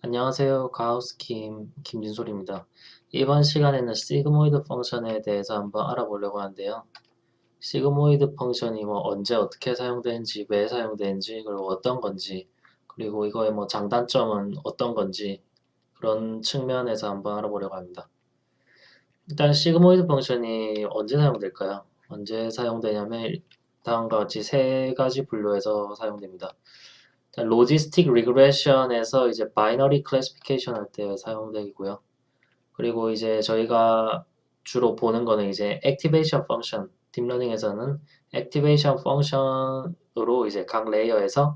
안녕하세요. 가우스킴 김진솔입니다. 이번 시간에는 시그모이드 펑션에 대해서 한번 알아보려고 하는데요. 시그모이드 펑션이 언제 어떻게 사용되는지, 왜 사용되는지, 그리고 어떤 건지, 그리고 이거의 장단점은 어떤 건지 그런 측면에서 한번 알아보려고 합니다. 일단 시그모이드 펑션이 언제 사용될까요? 언제 사용되냐면 다음과 같이 세 가지 분류에서 사용됩니다. 로지스틱 리그레션에서 이제 바이너리 클래시피케이션 할 때 사용되고요. 그리고 이제 저희가 주로 보는 거는 이제 액티베이션 펑션, 딥러닝에서는 액티베이션 펑션으로 이제 각 레이어에서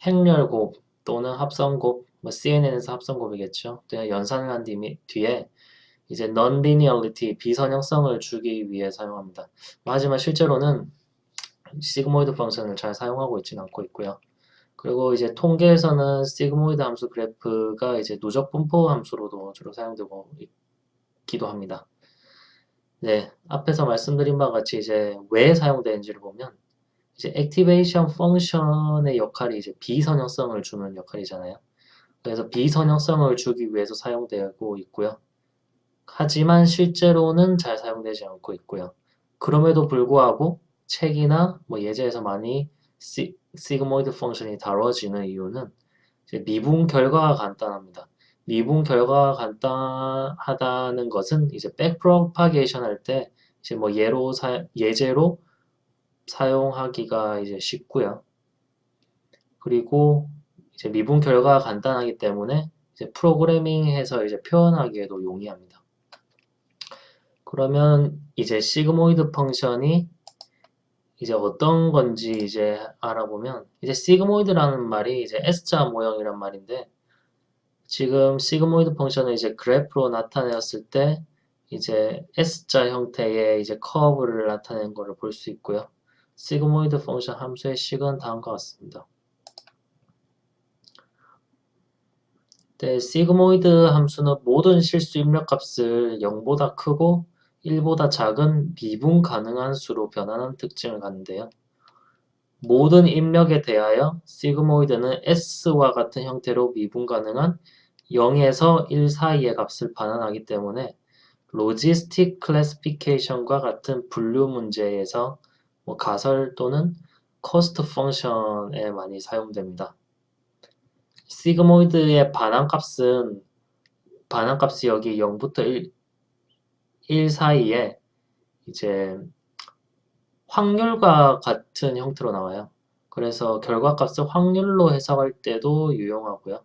행렬 곱 또는 합성곱, CNN에서 합성곱이겠죠. 그냥 연산을 한 뒤에 이제 non-linearity, 비선형성을 주기 위해 사용합니다. 하지만 실제로는 시그모이드 펑션을 잘 사용하고 있지는 않고 있고요. 그리고 이제 통계에서는 시그모이드 함수 그래프가 이제 누적 분포 함수로도 주로 사용되고 있기도 합니다. 네, 앞에서 말씀드린 바와 같이 이제 왜 사용되는지를 보면 이제 액티베이션 펑션의 역할이 이제 비선형성을 주는 역할이잖아요. 그래서 비선형성을 주기 위해서 사용되고 있고요. 하지만 실제로는 잘 사용되지 않고 있고요. 그럼에도 불구하고 책이나 예제에서 많이 시그모이드 펑션이 다뤄지는 이유는 이제 미분 결과가 간단합니다. 미분 결과가 간단하다는 것은 이제 백프로파게이션 할 때 이제 예제로 사용하기가 이제 쉽고요. 그리고 이제 미분 결과가 간단하기 때문에 이제 프로그래밍해서 이제 표현하기에도 용이합니다. 그러면 이제 시그모이드 펑션이 이제 어떤 건지 이제 알아보면 이제 시그모이드라는 말이 이제 S자 모형이란 말인데 지금 시그모이드 펑션을 이제 그래프로 나타내었을 때 이제 S자 형태의 이제 커브를 나타내는 것을 볼 수 있고요. 시그모이드 펑션 함수의 식은 다음과 같습니다. 네, 시그모이드 함수는 모든 실수 입력값을 0보다 크고 1보다 작은 미분 가능한 수로 변하는 특징을 갖는데요. 모든 입력에 대하여 시그모이드는 S와 같은 형태로 미분 가능한 0에서 1 사이의 값을 반환하기 때문에 로지스틱 클래시피케이션과 같은 분류 문제에서 가설 또는 코스트 펑션에 많이 사용됩니다. 시그모이드의 반환값이 여기 0부터 1 사이에 이제 확률과 같은 형태로 나와요. 그래서 결과값을 확률로 해석할 때도 유용하고요.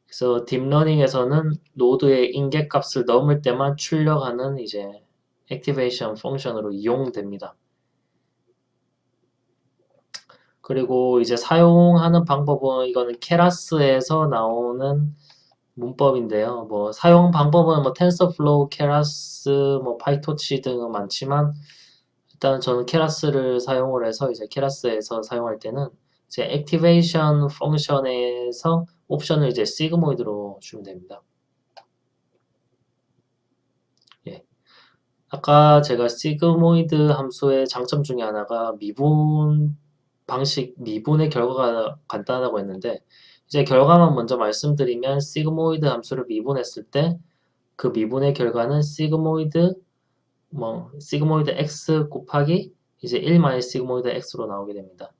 그래서 딥러닝에서는 노드의 인계값을 넘을 때만 출력하는 이제 액티베이션 펑션으로 이용됩니다. 그리고 이제 사용하는 방법은 이거는 케라스에서 나오는 문법인데요. 사용 방법은 텐서플로우, 케라스, 파이토치 등은 많지만 일단 저는 케라스를 사용을 해서 이제 케라스에서 사용할 때는 이제 액티베이션 펑션에서 옵션을 이제 시그모이드로 주면 됩니다. 예. 아까 제가 시그모이드 함수의 장점 중에 하나가 미분의 결과가 간단하다고 했는데 이제 결과만 먼저 말씀드리면 시그모이드 함수를 미분했을 때 그 미분의 결과는 시그모이드 x 곱하기 이제 1 마이너스 시그모이드 x로 나오게 됩니다.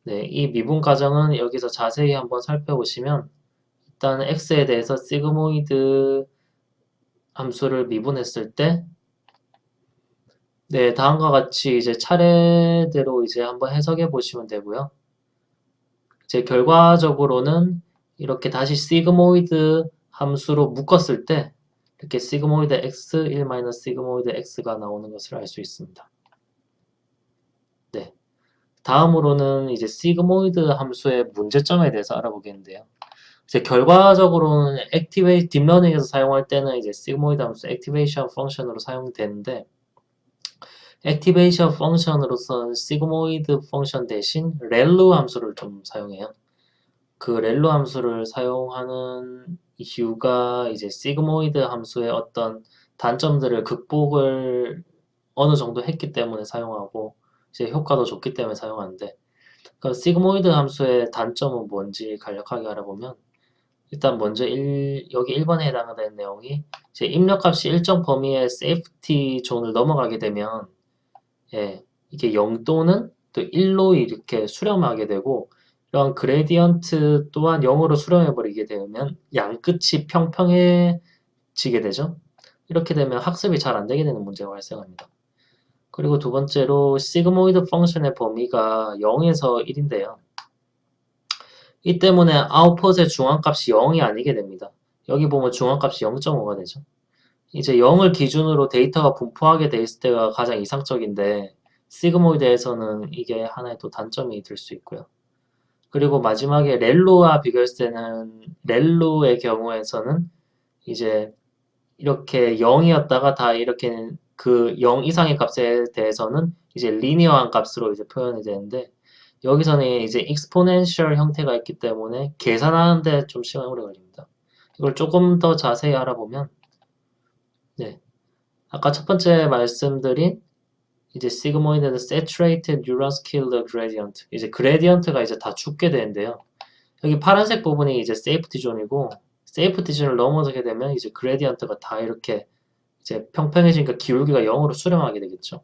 네, 이 미분 과정은 여기서 자세히 한번 살펴보시면 일단 x에 대해서 시그모이드 함수를 미분했을 때 네, 다음과 같이 이제 차례대로 이제 한번 해석해 보시면 되고요. 이제 결과적으로는 이렇게 다시 시그모이드 함수로 묶었을 때 이렇게 시그모이드 x, 1 마이너스 시그모이드 x가 나오는 것을 알 수 있습니다. 네. 다음으로는 이제 시그모이드 함수의 문제점에 대해서 알아보겠는데요. 이제 결과적으로는 딥러닝에서 사용할 때는 이제 시그모이드 함수 액티베이션 펑션으로 사용되는데 액티베이션 펑션으로서는 시그모이드 펑션 대신 렐루 함수를 좀 사용해요. 그 렐루 함수를 사용하는 이유가 이제 시그모이드 함수의 어떤 단점들을 극복을 어느 정도 했기 때문에 사용하고 이제 효과도 좋기 때문에 사용하는데 그 시그모이드 함수의 단점은 뭔지 간략하게 알아보면 일단 먼저 여기 1번에 해당되는 내용이 이제 입력값이 일정 범위의 세이프티 존을 넘어가게 되면 예, 이게 0 또는 또 1로 이렇게 수렴하게 되고 이런 그레디언트 또한 0으로 수렴해버리게 되면 양끝이 평평해지게 되죠. 이렇게 되면 학습이 잘 안 되게 되는 문제가 발생합니다. 그리고 두 번째로 시그모이드 펑션의 범위가 0에서 1인데요. 이 때문에 아웃풋의 중앙값이 0이 아니게 됩니다. 여기 보면 중앙값이 0.5가 되죠. 이제 0을 기준으로 데이터가 분포하게 돼 있을 때가 가장 이상적인데 시그모이드에서는 이게 하나의 또 단점이 될 수 있고요. 그리고 마지막에 렐로와 비교했을 때는 렐로의 경우에서는 이제 이렇게 0이었다가 다 이렇게 그 0 이상의 값에 대해서는 이제 리니어한 값으로 이제 표현이 되는데 여기서는 이제 익스포넨셜 형태가 있기 때문에 계산하는데 좀 시간이 오래 걸립니다. 이걸 조금 더 자세히 알아보면 네. 아까 첫 번째 말씀드린 이제 시그모이드는 saturated neuron-scalar gradient 이제 그레디언트가 이제 다 죽게 되는데요. 여기 파란색 부분이 이제 세이프티 존이고 세이프티 존을 넘어서게 되면 이제 그레디언트가 다 이렇게 이제 평평해지니까 기울기가 0으로 수렴하게 되겠죠.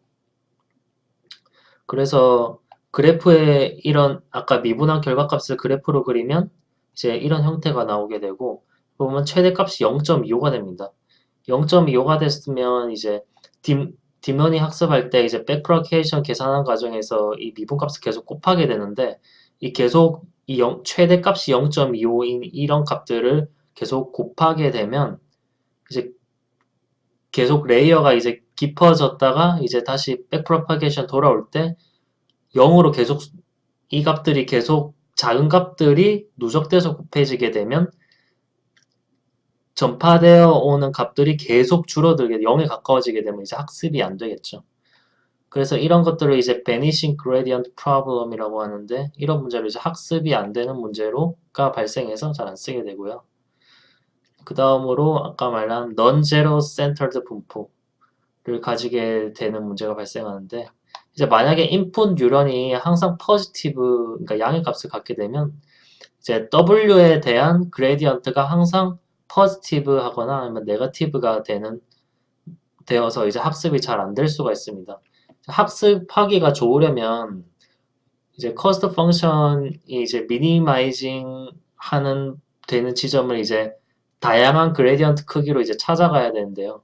그래서 그래프에 이런 아까 미분한 결과값을 그래프로 그리면 이제 이런 형태가 나오게 되고 보면 최대값이 0.25가 됩니다. 0.25가 됐으면 이제 딥러닝 학습할 때 이제 백프로게이션 계산하는 과정에서 이 미분값을 계속 곱하게 되는데 이 계속 이 최대값이 0.25인 이런 값들을 계속 곱하게 되면 이제 계속 레이어가 이제 깊어졌다가 이제 다시 백프로파게이션 돌아올 때 0으로 계속 이 값들이 계속 작은 값들이 누적돼서 곱해지게 되면 전파되어 오는 값들이 계속 줄어들게 0에 가까워지게 되면 이제 학습이 안 되겠죠. 그래서 이런 것들을 이제 vanishing gradient problem이라고 하는데 이런 문제로 이제 학습이 안 되는 문제로가 발생해서 잘 안 쓰게 되고요. 그 다음으로 아까 말한 non-zero centered 분포를 가지게 되는 문제가 발생하는데 이제 만약에 인풋 뉴런이 항상 포지티브 그러니까 양의 값을 갖게 되면 이제 W에 대한 그레디언트가 항상 포지티브 하거나 아니면 네거티브가 되어서 이제 학습이 잘 안 될 수가 있습니다. 학습하기가 좋으려면 이제 커스트 펑션이 이제 미니마이징 하는 되는 지점을 이제 다양한 그레디언트 크기로 이제 찾아가야 되는데요.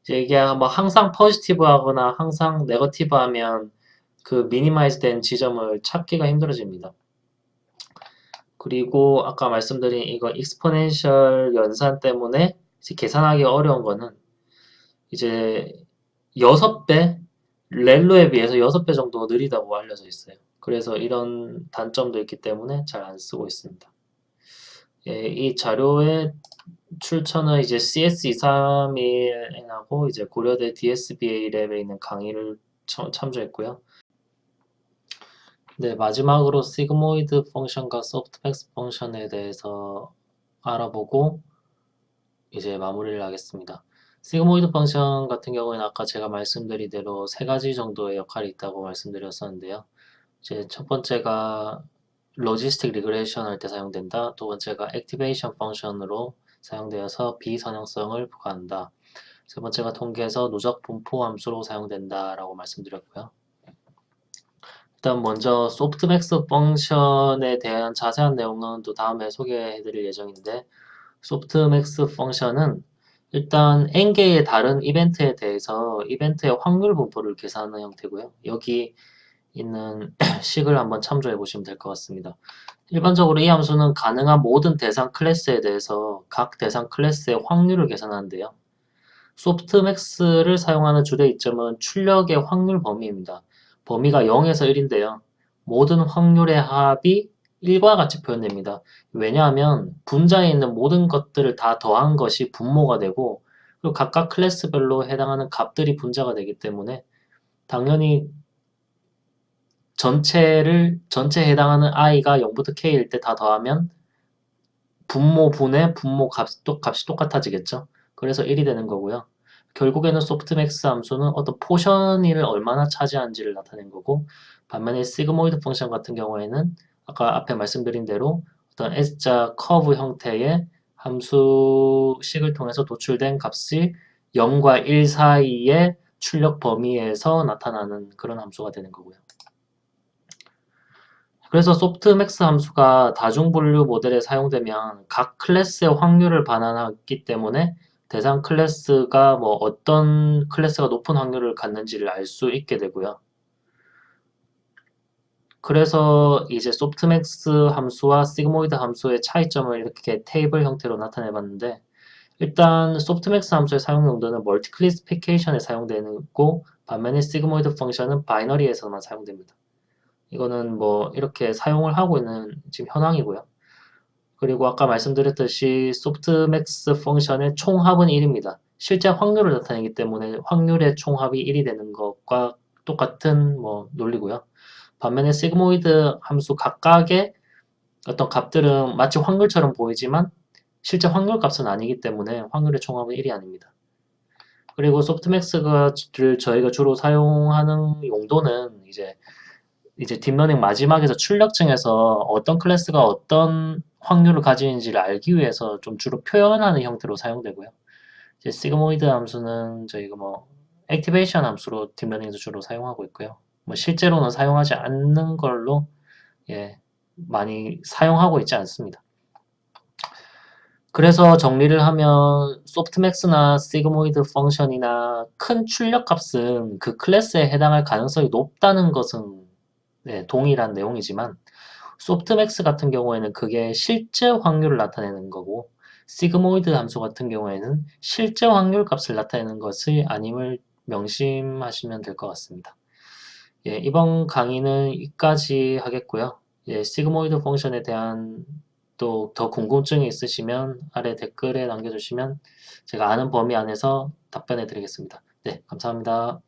이제 이게 뭐 항상 포지티브 하거나 항상 네거티브 하면 그 미니마이즈 된 지점을 찾기가 힘들어집니다. 그리고 아까 말씀드린 이거 익스포넨셜 연산 때문에 이제 계산하기 어려운 거는 이제 6배, 렐로에 비해서 6배 정도 느리다고 알려져 있어요. 그래서 이런 단점도 있기 때문에 잘 안 쓰고 있습니다. 예, 이 자료의 출처는 이제 CS231하고 이제 고려대 DSBA 랩에 있는 강의를 참조했고요. 네, 마지막으로 시그모이드 펑션과 소프트맥스 펑션에 대해서 알아보고 이제 마무리를 하겠습니다. 시그모이드 펑션 같은 경우에는 아까 제가 말씀드린 대로 세 가지 정도의 역할이 있다고 말씀드렸었는데요. 이제 첫 번째가 로지스틱 리그레이션 할 때 사용된다. 두 번째가 액티베이션 펑션으로 사용되어서 비선형성을 부과한다. 세 번째가 통계에서 누적 분포 함수로 사용된다 라고 말씀드렸고요. 일단 먼저 소프트맥스 펑션에 대한 자세한 내용은 또 다음에 소개해 드릴 예정인데 소프트맥스 펑션은 일단 n개의 다른 이벤트에 대해서 이벤트의 확률 분포를 계산하는 형태고요. 여기 있는 식을 한번 참조해 보시면 될 것 같습니다. 일반적으로 이 함수는 가능한 모든 대상 클래스에 대해서 각 대상 클래스의 확률을 계산하는데요. 소프트맥스를 사용하는 주된 이점은 출력의 확률 범위입니다. 범위가 0에서 1인데요. 모든 확률의 합이 1과 같이 표현됩니다. 왜냐하면 분자에 있는 모든 것들을 다 더한 것이 분모가 되고 그리고 각각 클래스별로 해당하는 값들이 분자가 되기 때문에 당연히 전체에 해당하는 i가 0부터 k일 때 다 더하면 분모분의 분모 값이 똑같아지겠죠. 그래서 1이 되는 거고요. 결국에는 소프트맥스 함수는 어떤 포션을 얼마나 차지하는지를 나타낸 거고 반면에 시그모이드 펑션 같은 경우에는 아까 앞에 말씀드린 대로 어떤 S자 커브 형태의 함수식을 통해서 도출된 값이 0과 1 사이의 출력 범위에서 나타나는 그런 함수가 되는 거고요. 그래서 소프트맥스 함수가 다중분류 모델에 사용되면 각 클래스의 확률을 반환하기 때문에 대상 클래스가 뭐 어떤 클래스가 높은 확률을 갖는지를 알 수 있게 되고요. 그래서 이제 소프트맥스 함수와 시그모이드 함수의 차이점을 이렇게 테이블 형태로 나타내 봤는데, 일단 소프트맥스 함수의 사용 용도는 멀티클래시피케이션에 사용되고, 반면에 시그모이드 펑션은 바이너리에서만 사용됩니다. 이거는 뭐 이렇게 사용을 하고 있는 지금 현황이고요. 그리고 아까 말씀드렸듯이 소프트맥스 펑션의 총합은 1입니다. 실제 확률을 나타내기 때문에 확률의 총합이 1이 되는 것과 똑같은 뭐 논리고요. 반면에 시그모이드 함수 각각의 어떤 값들은 마치 확률처럼 보이지만 실제 확률 값은 아니기 때문에 확률의 총합은 1이 아닙니다. 그리고 소프트맥스를 저희가 주로 사용하는 용도는 이제 딥러닝 마지막에서 출력층에서 어떤 클래스가 어떤 확률을 가지는지를 알기 위해서 좀 주로 표현하는 형태로 사용되고요. 이제 시그모이드 함수는 저희가 뭐 액티베이션 함수로 딥러닝에서 주로 사용하고 있고요. 뭐 실제로는 사용하지 않는 걸로 예, 많이 사용하고 있지 않습니다. 그래서 정리를 하면 소프트맥스나 시그모이드 펑션이나 큰 출력값은 그 클래스에 해당할 가능성이 높다는 것은 동일한 내용이지만 소프트맥스 같은 경우에는 그게 실제 확률을 나타내는 거고 시그모이드 함수 같은 경우에는 실제 확률 값을 나타내는 것이 아님을 명심하시면 될 것 같습니다. 예, 이번 강의는 여기까지 하겠고요. 예, 시그모이드 펑션에 대한 또 더 궁금증이 있으시면 아래 댓글에 남겨주시면 제가 아는 범위 안에서 답변해 드리겠습니다. 네, 감사합니다.